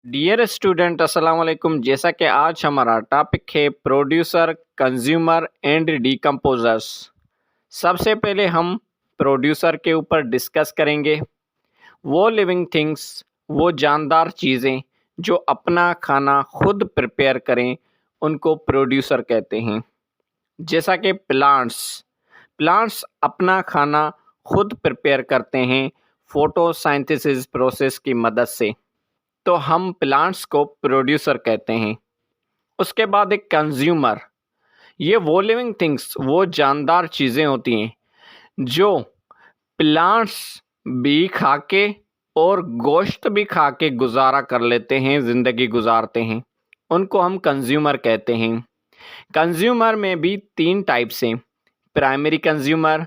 Dear student अस्सलाम वालेकुम। जैसा कि आज हमारा टॉपिक है प्रोड्यूसर, कंज्यूमर एंड डिकम्पोजर्स। सबसे पहले हम प्रोड्यूसर के ऊपर डिस्कस करेंगे। वो लिविंग थिंग्स, वो जानदार चीज़ें जो अपना खाना खुद प्रिपेयर करें, उनको प्रोड्यूसर कहते हैं। जैसा कि प्लांट्स प्लांट्स अपना खाना खुद प्रिपेयर करते हैं फोटोसिंथेसिस प्रोसेस की मदद से, तो हम प्लांट्स को प्रोड्यूसर कहते हैं। उसके बाद एक कंज्यूमर, ये वो लिविंग थिंग्स, वो जानदार चीज़ें होती हैं जो प्लांट्स भी खा के और गोश्त भी खा के गुजारा कर लेते हैं, ज़िंदगी गुजारते हैं, उनको हम कंज्यूमर कहते हैं। कंज्यूमर में भी 3 टाइप्स हैं: primary consumer,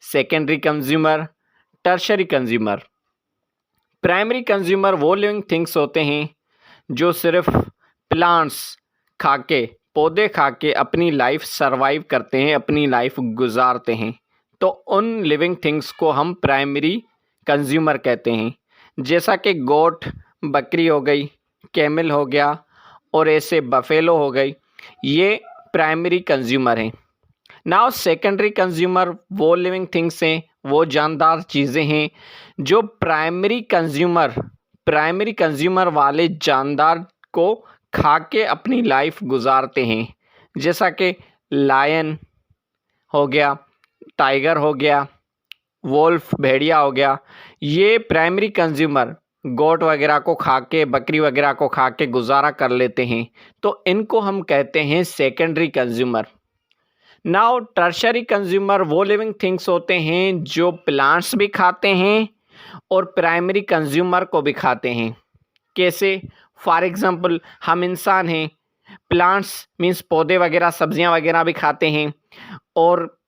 secondary consumer, tertiary consumer. Primary consumer वो लिविंग थिंग्स होते हैं जो सिर्फ प्लांट्स खा के, पौधे खा के अपनी लाइफ सरवाइव करते हैं, अपनी लाइफ गुजारते हैं, तो उन लिविंग थिंग्स को हम प्राइमरी कंज्यूमर कहते हैं। जैसा कि गोट, बकरी हो गई, कैमल हो गया और ऐसे बफेलो हो गई, ये प्राइमरी कंज्यूमर हैं। नाउ सेकेंडरी कंज्यूमर वो लिविंग थिंग्स हैं, वो जानदार चीज़ें हैं जो प्राइमरी कंज्यूमर वाले जानदार को खा के अपनी लाइफ गुजारते हैं। जैसा कि लायन हो गया, टाइगर हो गया, वोल्फ भेड़िया हो गया, ये प्राइमरी कंज्यूमर गोट वगैरह को खा के, बकरी वगैरह को खा के गुजारा कर लेते हैं, तो इनको हम कहते हैं secondary consumer. Now tertiary consumer वो लिविंग थिंग्स होते हैं जो प्लांट्स भी खाते हैं और प्राइमरी कंज्यूमर को भी खाते हैं। कैसे? फॉर एग्जांपल, हम इंसान हैं, प्लांट्स मीन्स पौधे वगैरह, सब्जियां वगैरह भी खाते हैं और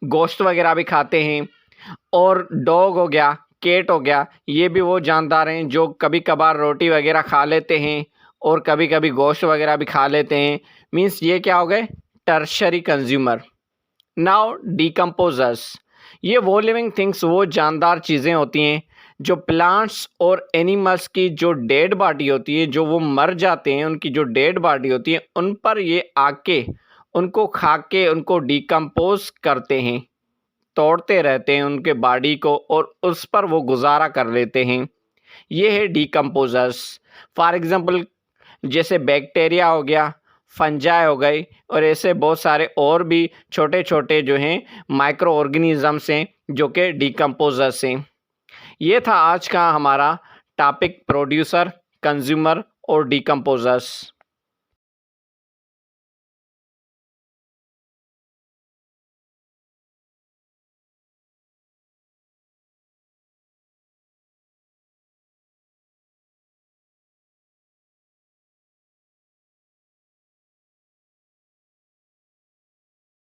गोश्त वगैरह भी खाते हैं। और डॉग हो गया, कैट हो गया, ये भी वो जानदार हैं जो कभी कभार रोटी वगैरह खा लेते हैं और कभी कभी गोश्त वगैरह भी खा लेते हैं। मीन्स ये क्या हो गए? Tertiary consumer. नाउ डिकम्पोजर्स, ये वो लिविंग थिंग्स, वो जानदार चीज़ें होती हैं जो प्लांट्स और एनिमल्स की जो डेड बॉडी होती है, जो वो मर जाते हैं, उनकी जो डेड बॉडी होती है, उन पर ये आके उनको खा के उनको डिकम्पोज करते हैं, तोड़ते रहते हैं उनके बॉडी को और उस पर वो गुजारा कर लेते हैं। ये है डिकम्पोजर्स। फॉर एग्जांपल, जैसे बैक्टीरिया हो गया, फंजाई हो गई और ऐसे बहुत सारे और भी छोटे छोटे जो हैं माइक्रो ऑर्गेनिजम्स हैं जो कि डिकम्पोजर्स हैं। ये था आज का हमारा टॉपिक, प्रोड्यूसर, कंज्यूमर और डिकम्पोजर्स।